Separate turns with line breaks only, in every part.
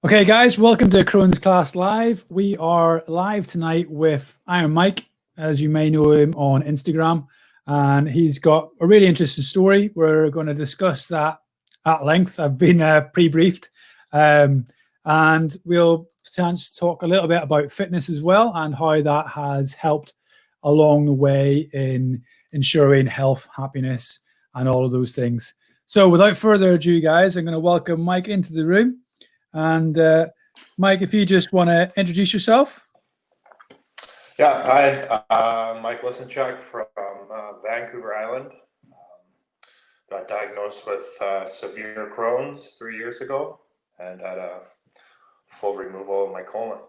Okay, guys, welcome to CrohnsCast Live. We are live tonight with Iron Mike, as you may know him on Instagram, and he's got a really interesting story. We're going to discuss that at length. I've been pre-briefed, and we'll chance to talk a little bit about fitness as well and how that has helped along the way in ensuring health, happiness, and all of those things. So without further ado, guys, I'm going to welcome Mike into the room. And Mike, if you just want to introduce yourself.
Yeah, hi, Mike Lisenchuk from Vancouver Island. Got diagnosed with severe Crohn's 3 years ago and had a full removal of my colon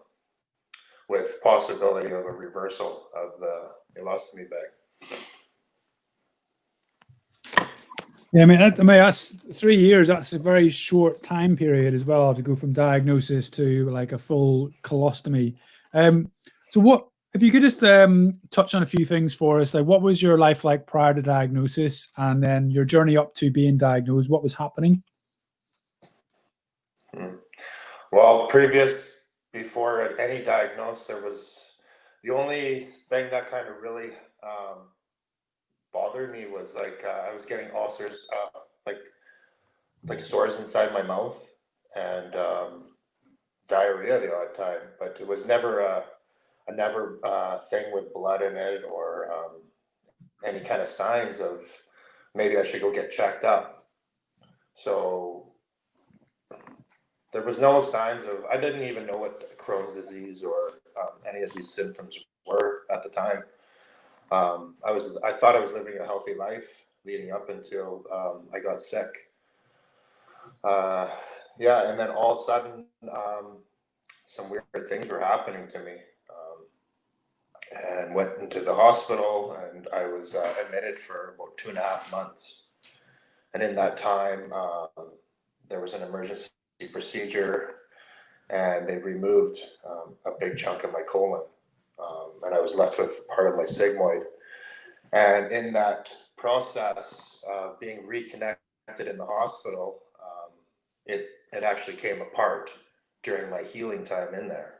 with possibility of a reversal of the ostomy bag.
Yeah, I mean that's 3 years. That's a very short time period as well to go from diagnosis to like a full colostomy. So what, if you could just touch on a few things for us, like what was your life like prior to diagnosis, and then your journey up to being diagnosed? What was happening?
Well, before any diagnosis, there was the only thing that kind of really bothered me was like I was getting ulcers, like sores inside my mouth and diarrhea the odd time, but it was never a thing with blood in it or any kind of signs of maybe I should go get checked up. So there was no signs of, I didn't even know what Crohn's disease or any of these symptoms were at the time. I thought I was living a healthy life leading up until I got sick. Yeah, and then all of a sudden, some weird things were happening to me, and went into the hospital, and I was admitted for about 2.5 months. And in that time, there was an emergency procedure, and they removed a big chunk of my colon. And I was left with part of my sigmoid. And in that process of being reconnected in the hospital, it actually came apart during my healing time in there.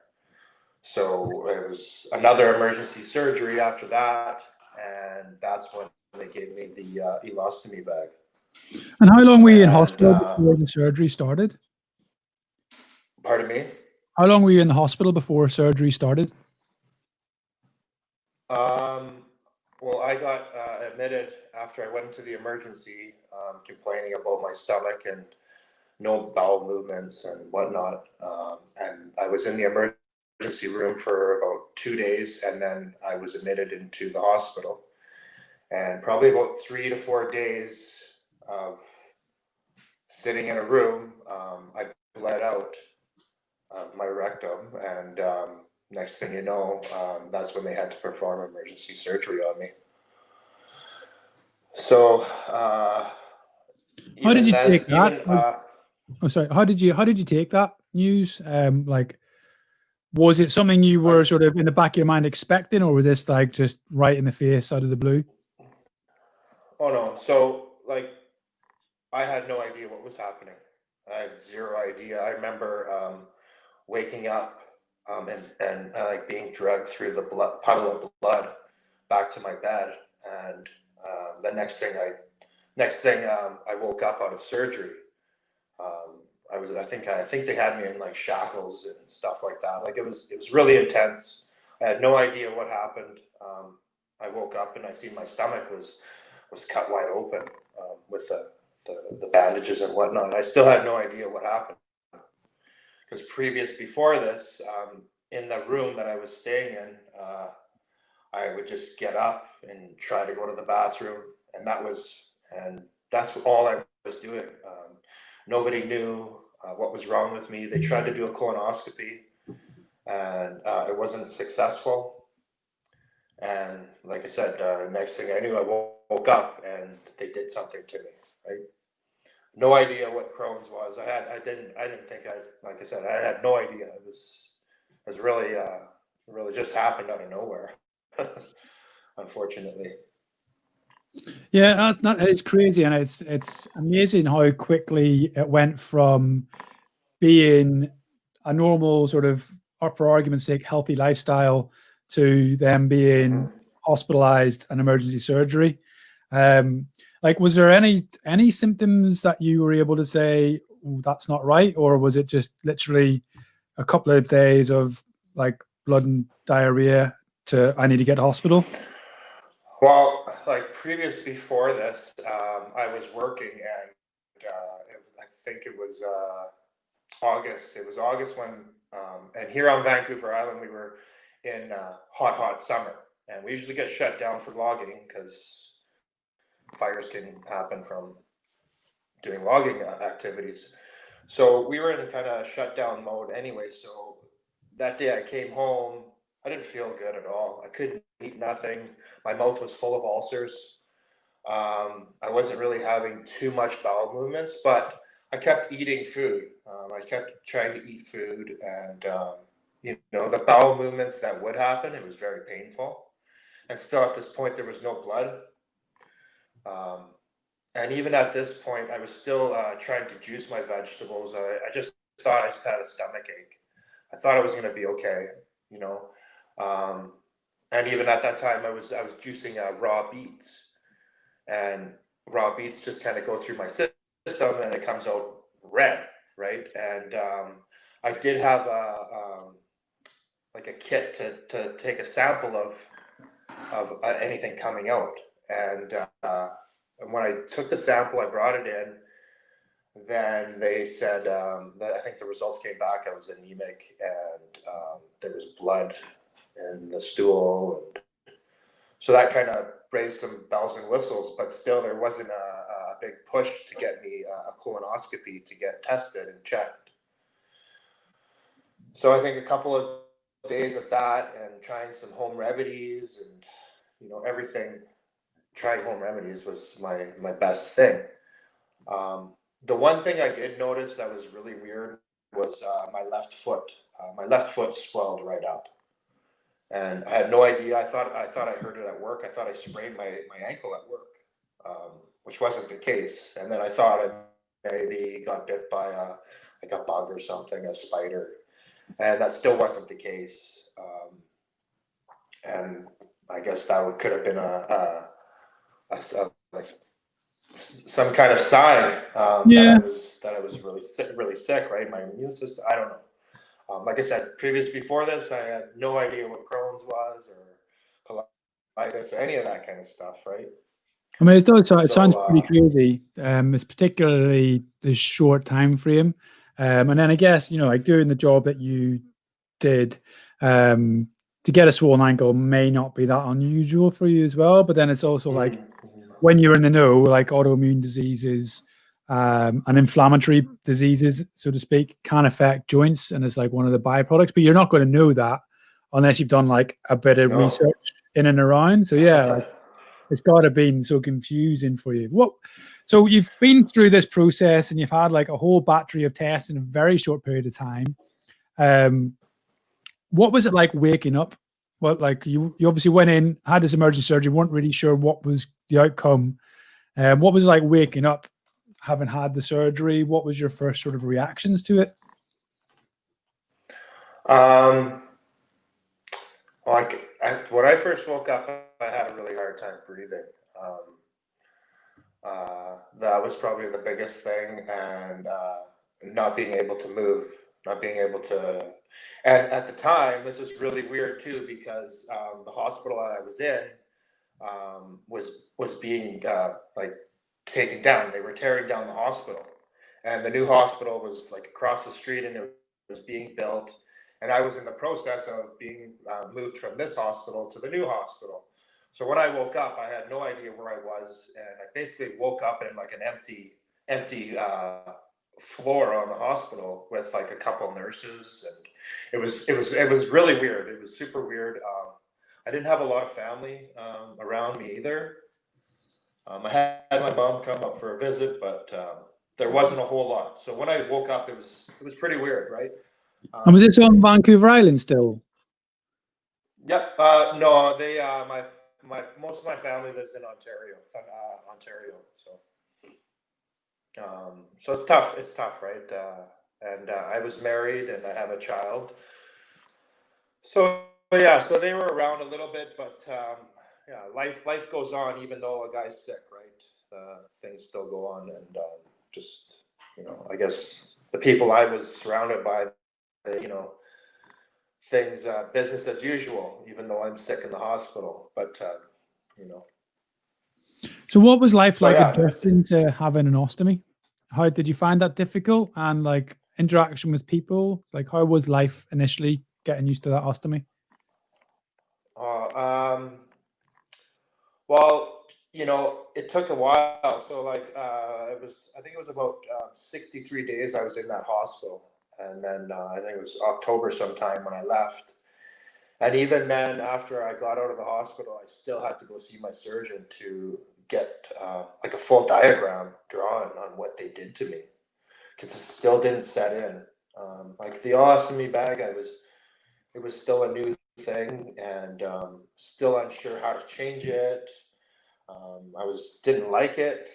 So it was another emergency surgery after that, and that's when they gave me the ostomy bag.
And how long were you in hospital before the surgery started?
Pardon me?
How long were you in the hospital before surgery started?
Well, I got admitted after I went into the emergency, complaining about my stomach and no bowel movements and whatnot. And I was in the emergency room for about 2 days, and then I was admitted into the hospital. And probably about 3 to 4 days of sitting in a room, I bled out of my rectum, and next thing you know, that's when they had to perform emergency surgery on me. So
how did you take that? How did you take that news? Like, was it something you were sort of in the back of your mind expecting, or was this like just right in the face out of the blue?
Oh no. So like, I had no idea what was happening. I had zero idea. I remember waking up and like being dragged through the puddle of blood back to my bed, and the next thing I woke up out of surgery. I think they had me in like shackles and stuff like that. Like it was really intense. I had no idea what happened. I woke up and I see my stomach was cut wide open with the bandages and whatnot. I still had no idea what happened, because before this, in the room that I was staying in, I would just get up and try to go to the bathroom, and that's all I was doing. Nobody knew what was wrong with me. They tried to do a colonoscopy, and it wasn't successful. And like I said, next thing I knew, I woke up and they did something to me. Right? No idea what Crohn's was. I didn't think like I said, I had no idea. It was really just happened out of nowhere. Unfortunately.
Yeah, it's crazy, and it's amazing how quickly it went from being a normal sort of, for argument's sake, healthy lifestyle to them being hospitalized and emergency surgery. Like, was there any symptoms that you were able to say, that's not right? Or was it just literally a couple of days of like blood and diarrhea to, I need to get to hospital?
Well, like before this, I was working, and I think it was August. It was August when, and here on Vancouver Island, we were in hot summer, and we usually get shut down for logging because fires can happen from doing logging activities. So we were in kind of shutdown mode anyway. So that day I came home, I didn't feel good at all. I couldn't eat nothing. My mouth was full of ulcers. I wasn't really having too much bowel movements, but I kept eating food. I kept trying to eat food, and the bowel movements that would happen, it was very painful. And still at this point, there was no blood. And even at this point, I was still trying to juice my vegetables. I just thought I just had a stomach ache. I thought I was going to be okay, you know. And even at that time, I was juicing raw beets, and raw beets just kind of go through my system, and it comes out red, right? And I did have like a kit to take a sample of anything coming out, and when I took the sample, I brought it in. Then they said that I think the results came back. I was anemic, and there was blood in the stool. And so that kind of raised some bells and whistles, but still there wasn't a big push to get me a colonoscopy to get tested and checked. So I think a couple of days of that and trying some home remedies and, everything, trying home remedies was my best thing. The one thing I did notice that was really weird was my left foot. My left foot swelled right up, and I had no idea. I thought I heard it at work. I thought I sprained my ankle at work, which wasn't the case. And then I thought I maybe got bit by like a bug or something, a spider, and that still wasn't the case. And I guess that could have been like some kind of sign that I was really sick, right? My immune system, I don't know. Like I said, before this, I had no idea what Crohn's was or colitis or any of that kind of stuff, right?
I mean, it sounds pretty crazy. It's particularly the short time frame, and then I guess like doing the job that you did, to get a swollen ankle may not be that unusual for you as well. But then it's also like when you're in the know, like autoimmune diseases and inflammatory diseases, so to speak, can affect joints, and it's like one of the byproducts. But you're not going to know that unless you've done like a bit of research in and around. So yeah, like, it's got to have been so confusing for you. So you've been through this process and you've had like a whole battery of tests in a very short period of time. What was it like waking up? Well, like you obviously went in, had this emergency surgery, weren't really sure what was the outcome. What was it like waking up, having had the surgery? What was your first sort of reactions to it?
When I first woke up, I had a really hard time breathing. That was probably the biggest thing, and not being able to move, not being able to. And at the time, this is really weird too, because the hospital I was in was being like taken down. They were tearing down the hospital, and the new hospital was like across the street, and it was being built. And I was in the process of being moved from this hospital to the new hospital. So when I woke up, I had no idea where I was, and I basically woke up in like an empty floor on the hospital with like a couple nurses, and it was really weird. It was super weird. I didn't have a lot of family around me either. I had my mom come up for a visit, but there wasn't a whole lot. So when I woke up, it was pretty weird, right?
And was this on Vancouver Island still?
Yep. No, they most of my family lives in Ontario. So it's tough. It's tough, right? and I was married and I have a child. So yeah, so they were around a little bit, but yeah, life goes on even though a guy's sick, right? Things still go on, and just I guess the people I was surrounded by, things business as usual, even though I'm sick in the hospital. But you know,
So what was life
so
like
yeah,
adjusting to having an ostomy? How did you find that difficult? And like interaction with people, like how was life initially getting used to that ostomy?
uh, well, it took a while. So like, I think it was about 63 days I was in that hospital. And then I think it was October sometime when I left. And even then, after I got out of the hospital, I still had to go see my surgeon to get like a full diagram drawn on what they did to me, because it still didn't set in. Like the ostomy bag, it was still a new thing, and still unsure how to change it. I didn't like it.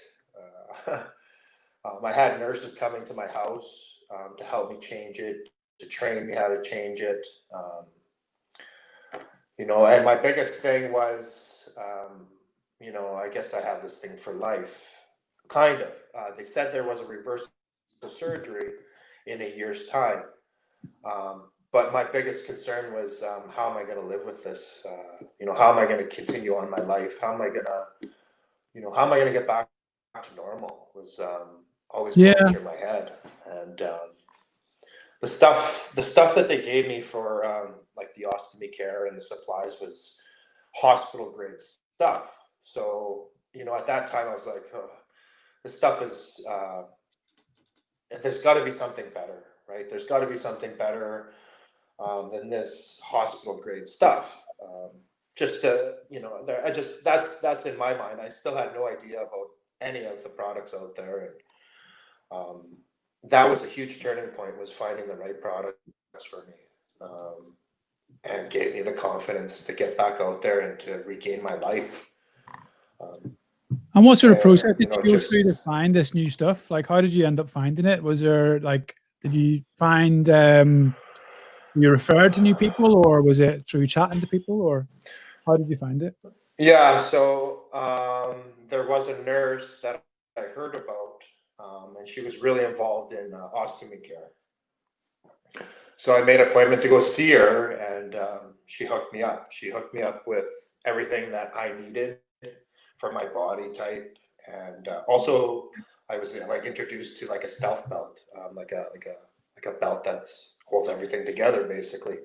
Uh, I had nurses coming to my house to help me change it, to train me how to change it. And my biggest thing was, I guess I have this thing for life, kind of. They said there was a reversal surgery in a year's time. But my biggest concern was, how am I going to live with this? How am I going to continue on my life? How am I going to get back to normal was always going
Yeah.
through my head. And the stuff that they gave me for like the ostomy care and the supplies was hospital grade stuff. So at that time I was like, oh, this stuff is there's got to be something better, right? There's got to be something better than this hospital grade stuff. Just to that's in my mind. I still had no idea about any of the products out there, and that was a huge turning point, was finding the right products for me, and gave me the confidence to get back out there and to regain my life.
And what sort of process did you go
Just
through to find this new stuff? Like, how did you end up finding it? Was there like, did you find you referred to new people, or was it through chatting to people, or how did you find it?
yeah. So there was a nurse that I heard about, and she was really involved in ostomy care. So I made an appointment to go see her, and she hooked me up. She hooked me up with everything that I needed for my body type, and also I was like introduced to like a stealth belt, like a belt that's holds everything together basically.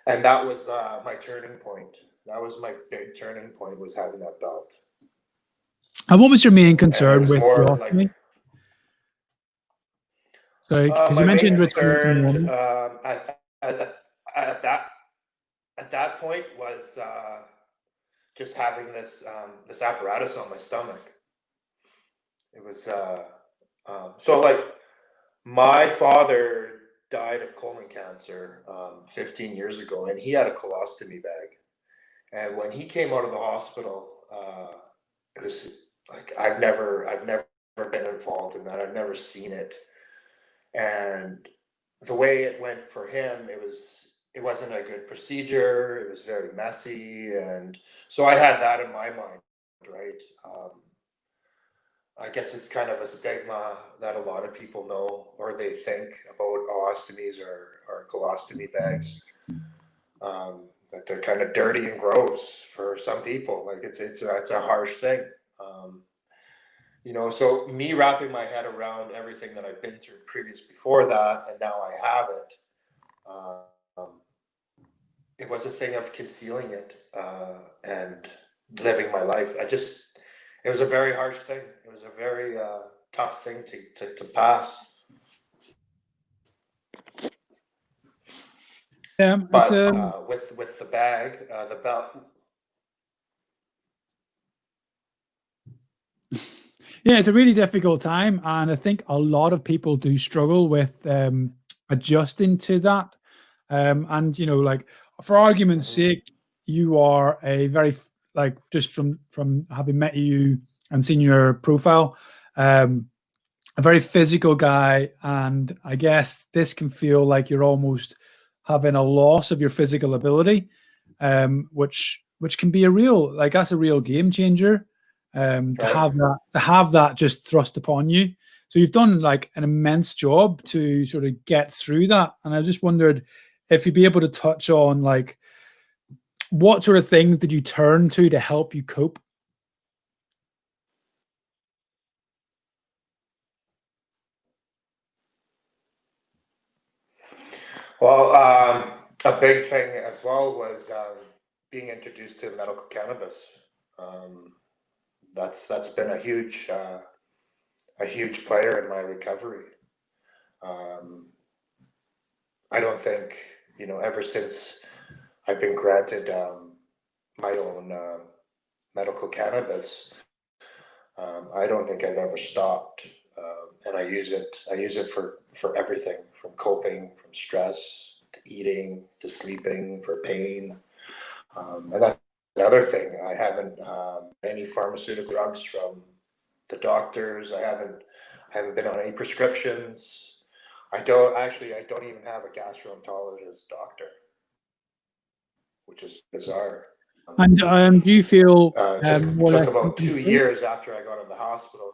And that was my turning point. That was my big turning point, was having that belt.
And what was your main
And it
concern
was
with the
more like
ostomy? So, because you
my main
mentioned returning to
concern
normal.
at that point was just having this apparatus on my stomach. It was so like my father died of colon cancer 15 years ago, and he had a colostomy bag. And when he came out of the hospital, it was like I've never been involved in that. I've never seen it, and the way it went for him, it wasn't a good procedure. It was very messy, and so I had that in my mind, right? I guess it's kind of a stigma that a lot of people know or they think about ostomies or colostomy bags. That they're kind of dirty and gross for some people. Like it's a harsh thing. Um, so me wrapping my head around everything that I've been through previous before that, and now I have it. Um, it was a thing of concealing it and living my life. It was a very harsh thing. It was a very tough thing to pass.
Yeah, it's
But with the bag, the belt.
yeah, it's a really difficult time, and I think a lot of people do struggle with adjusting to that. And like for argument's
Mhm.
sake, you are a very just from having met you and seen your profile, um, a very physical guy, and I guess this can feel like you're almost having a loss of your physical ability, which can be a real, like, that's a real game changer, to
Right.
have that just thrust upon you. So you've done like an immense job to sort of get through that, and I just wondered if you'd be able to touch on like what sort of things did you turn to help you cope?
Well, a big thing as well was being introduced to medical cannabis. Um, that's been a huge player in my recovery. Um, I don't think, ever since I've been granted my own medical cannabis, I don't think I've ever stopped. And I use it. I use it for everything, from coping, from stress, to eating, to sleeping, for pain. And that's another thing. I haven't any pharmaceutical drugs from the doctors. I haven't been on any prescriptions. I don't even have a gastroenterologist doctor, which is bizarre.
And do you feel more or
Took
less
about
symptom
two
free?
years after I got out of the hospital.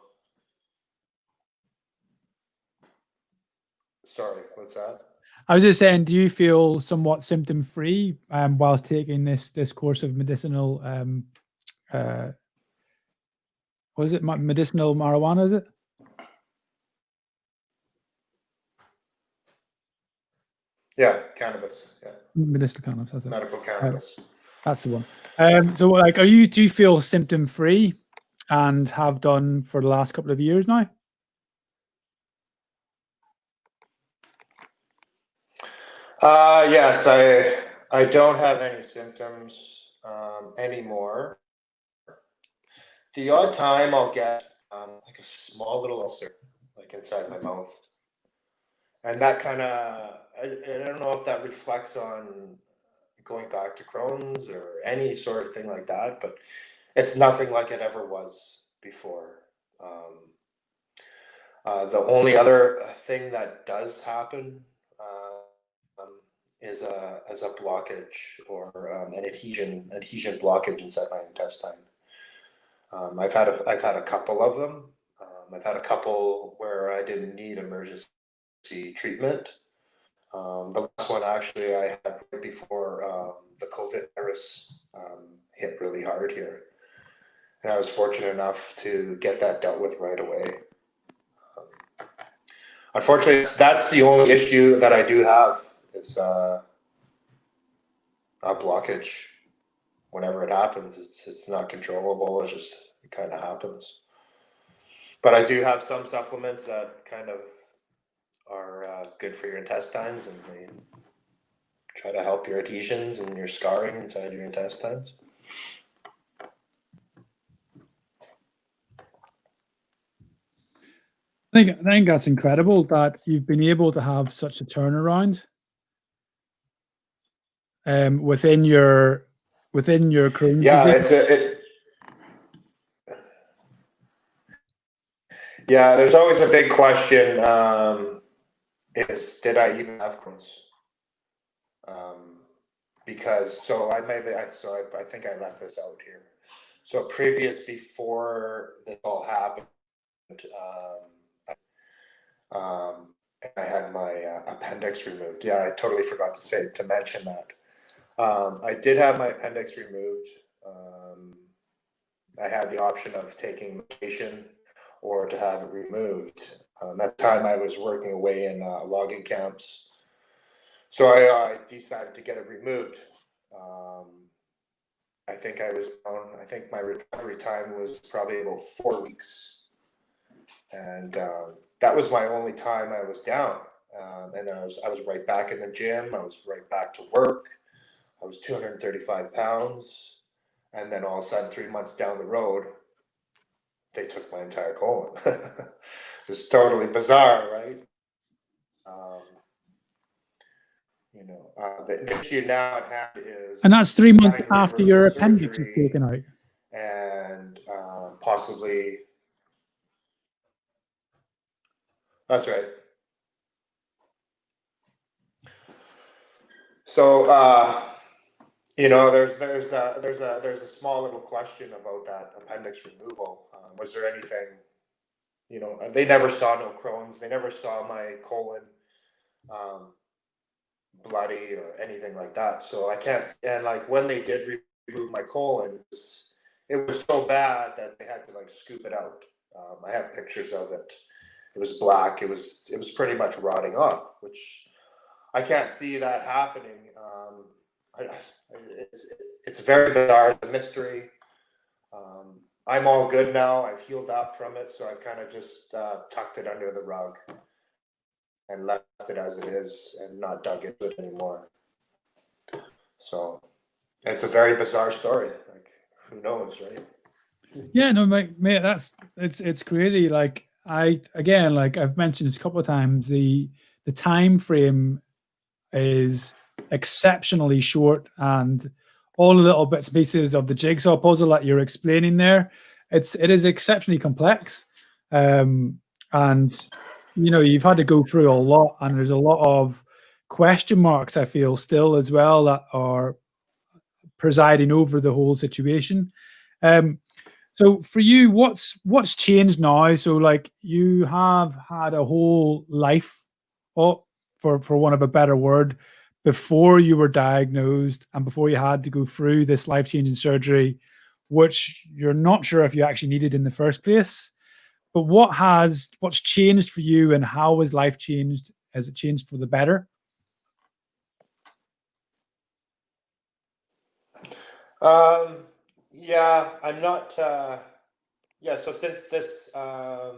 Sorry, what's that?
I was just saying, do you feel somewhat symptom free whilst taking this course of medicinal uh, what is it? Medicinal marijuana, is it?
Yeah, cannabis. Yeah,
Medicinal cannabis, that's it.
medical cannabis.
That's the one. So like, do you feel symptom free and have done for the last couple of years now?
Yes, I don't have any symptoms anymore. The odd time I'll get like a small little ulcer, like inside my mouth, and that kind of I don't know if that reflects on going back to Crohn's or any sort of thing like that, but it's nothing like it ever was before. Um, the only other thing that does happen is a blockage or an adhesion blockage inside my intestine. I've had a couple of them. I've had a couple where I didn't need emergency treatment. The last one actually I had right before the COVID virus hit really hard here, and I was fortunate enough to get that dealt with right away. Unfortunately, that's the only issue that I do have is a blockage. Whenever it happens, it's not controllable. It kind of happens. But I do have some supplements that kind of are good for your intestines, and they try to help your adhesions and your scarring inside your intestines.
I think that's incredible that you've been able to have such a turnaround within your Crohn's
Yeah,
disease.
Yeah. There's always a big question: is did I even have Crohn's? Because I think I left this out here. So before this all happened, I had my appendix removed. Yeah, I totally forgot to mention that. I did have my appendix removed. I had the option of taking medication or to have it removed. At the time, I was working away in logging camps, so I decided to get it removed. I think I think my recovery time was probably about 4 weeks, and that was my only time I was down. And then I was right back in the gym. I was right back to work. I was 235 pounds, and then all of a sudden, 3 months down the road, they took my entire colon. It's totally bizarre, right? The issue now at hand is,
And that's 3 months
having
after
reversal
your appendix was
surgery
taken out.
and possibly That's right. So, there's a small little question about that appendix removal. Was there anything, they never saw no Crohn's, they never saw my colon um, bloody or anything like that. So I can't, and like when they did remove my colon, it was so bad that they had to like scoop it out. I have pictures of it. It was black. It was pretty much rotting off, which I can't see that happening. It's very bizarre. It's a mystery. I'm all good now. I've healed up from it, so I've kind of just tucked it under the rug and left it as it is and not dug into it anymore. So it's a very bizarre story. Like, who knows, right?
Yeah, no, mate, it's crazy. Like like I've mentioned this a couple of times, the time frame is exceptionally short, and all the little bits and pieces of the jigsaw puzzle that you're explaining there, it is exceptionally complex. And you've had to go through a lot, and there's a lot of question marks, I feel, still as well, that are presiding over the whole situation. So for you, what's changed now? So like you have had a whole life, for want of a better word, before you were diagnosed and before you had to go through this life-changing surgery, which you're not sure if you actually needed in the first place. But what's changed for you, and how has life changed? Has it changed for the better?
Yeah, I'm not. Yeah, so since this, I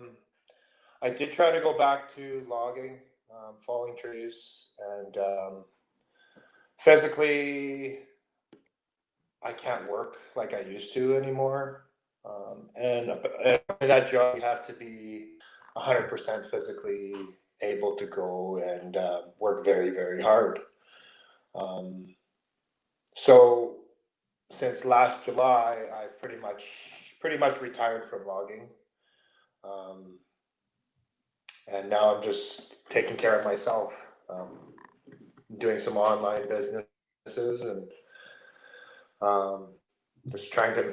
did try to go back to logging, falling trees, and physically, I can't work like I used to anymore. And that job, you have to be 100% physically able to go and work very, very hard. So since last July, I've pretty much retired from logging, and now I'm just taking care of myself, doing some online businesses, and just trying to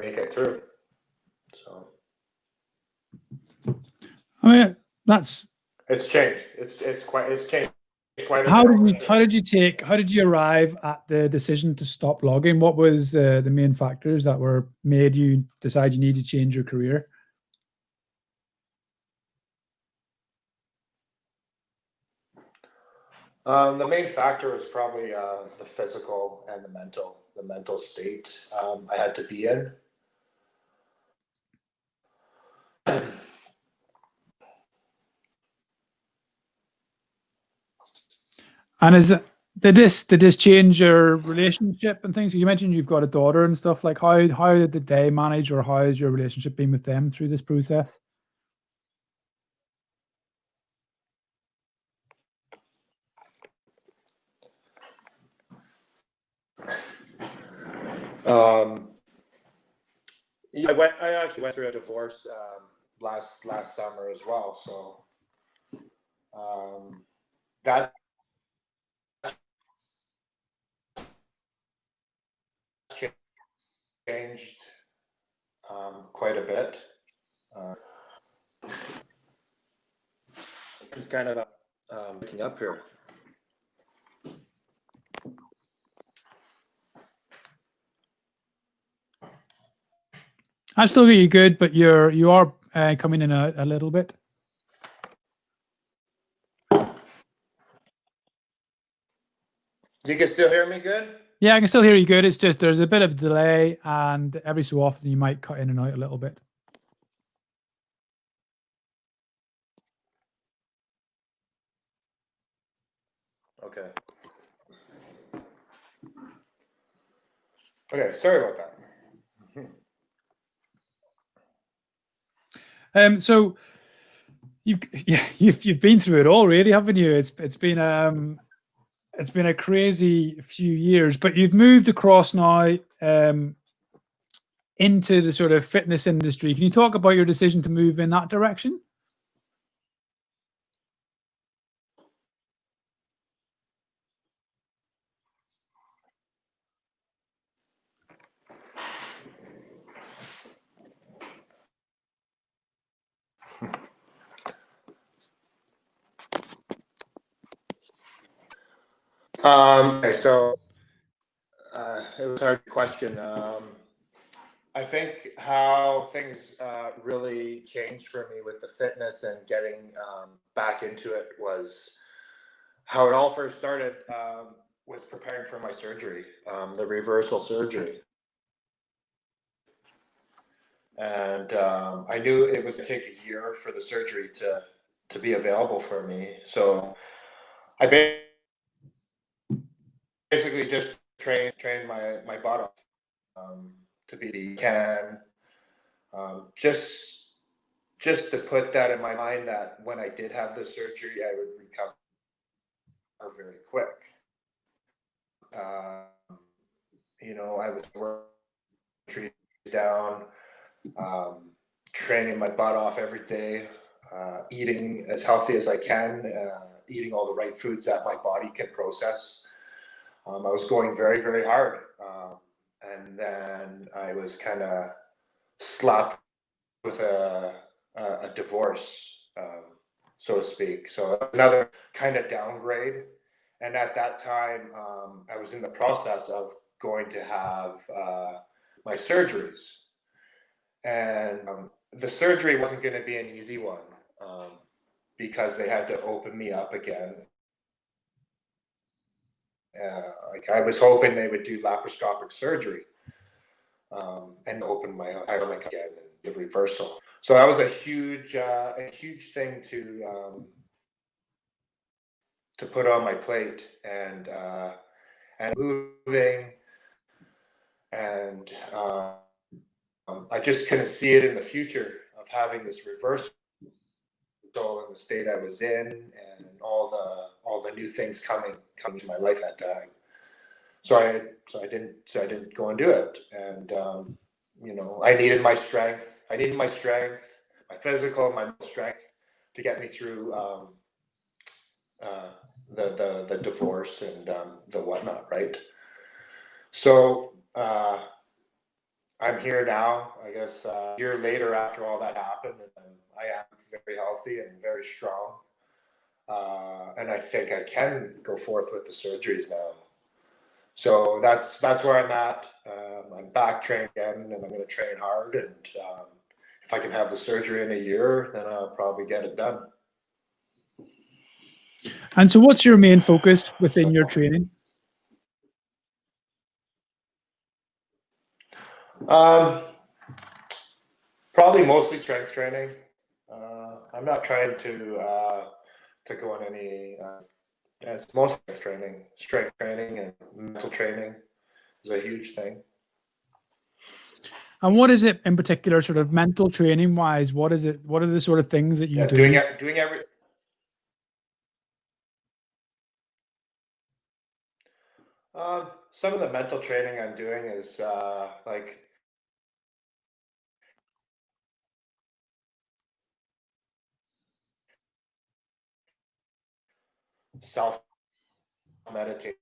make it through. So,
I mean,
it's changed. It's changed quite a
how
bit.
how did you arrive at the decision to stop logging? What was the main factors that made you decide you need to change your career?
The main factor was probably the physical and the mental state I had to be in.
And did this change your relationship and things? You mentioned you've got a daughter and stuff. Like how did they manage, or how has your relationship been with them through this process?
Yeah, I actually went through a divorce last summer as well. So that changed quite a bit. It's kind of waking up here.
I still get you good, but you are coming in a little bit.
You can still hear me good?
Yeah, I can still hear you good. It's just there's a bit of delay, and every so often you might cut in and out a little bit.
Okay. Okay, sorry about that.
So you've been through it all, really, haven't you? It's been a crazy few years, but you've moved across now into the sort of fitness industry. Can you talk about your decision to move in that direction?
Okay, so it was a hard question. I think how things really changed for me with the fitness and getting back into it was how it all first started was preparing for my surgery, the reversal surgery. And I knew it was going to take a year for the surgery to be available for me. So I basically just trained my butt off to be can. Just to put that in my mind that when I did have the surgery, I would recover very quick. I was working down, training my butt off every day, eating as healthy as I can, eating all the right foods that my body can process. I was going very, very hard. And then I was kind of slapped with a divorce, so to speak. So another kind of downgrade. And at that time, I was in the process of going to have my surgeries. And the surgery wasn't going to be an easy one because they had to open me up again. I was hoping they would do laparoscopic surgery and open my stomach again and the reversal. So that was a huge thing to put on my plate, and moving, and I just couldn't see it in the future of having this reversal in the state I was in, and all the new things coming to my life at that time. So I didn't go and do it, and I needed my strength. My physical and my mental strength to get me through the divorce and the whatnot, right? So I'm here now, I guess, a year later after all that happened, and I am very healthy and very strong, and I think I can go forth with the surgeries now. So that's where I'm at. I'm back training again, and I'm going to train hard. And if I can have the surgery in a year, then I'll probably get it done.
And so what's your main focus within your training?
Probably mostly strength training. I'm not trying to go on any. It's mostly strength training, and mental training is a huge thing.
And what is it in particular, sort of mental training wise? What is it? What are the sort of things that you do?
Doing every. Some of the mental training I'm doing is like self-meditation.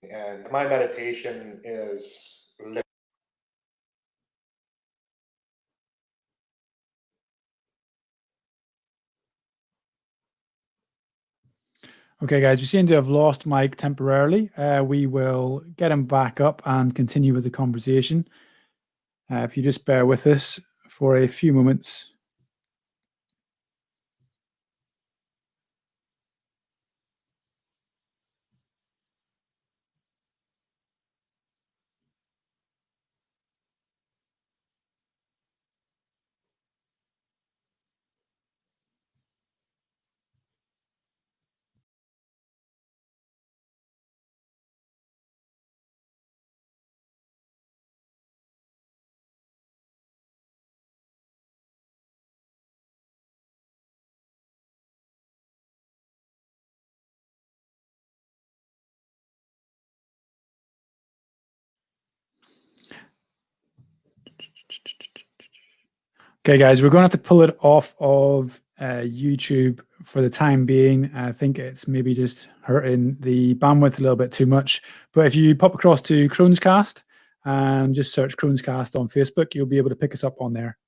And my meditation is
Okay, guys, we seem to have lost Mike temporarily. We will get him back up and continue with the conversation. If you just bear with us for a few moments. Okay, guys, we're going to have to pull it off of YouTube for the time being. I think it's maybe just hurting the bandwidth a little bit too much. But if you pop across to CrohnsCast and just search CrohnsCast on Facebook, you'll be able to pick us up on there.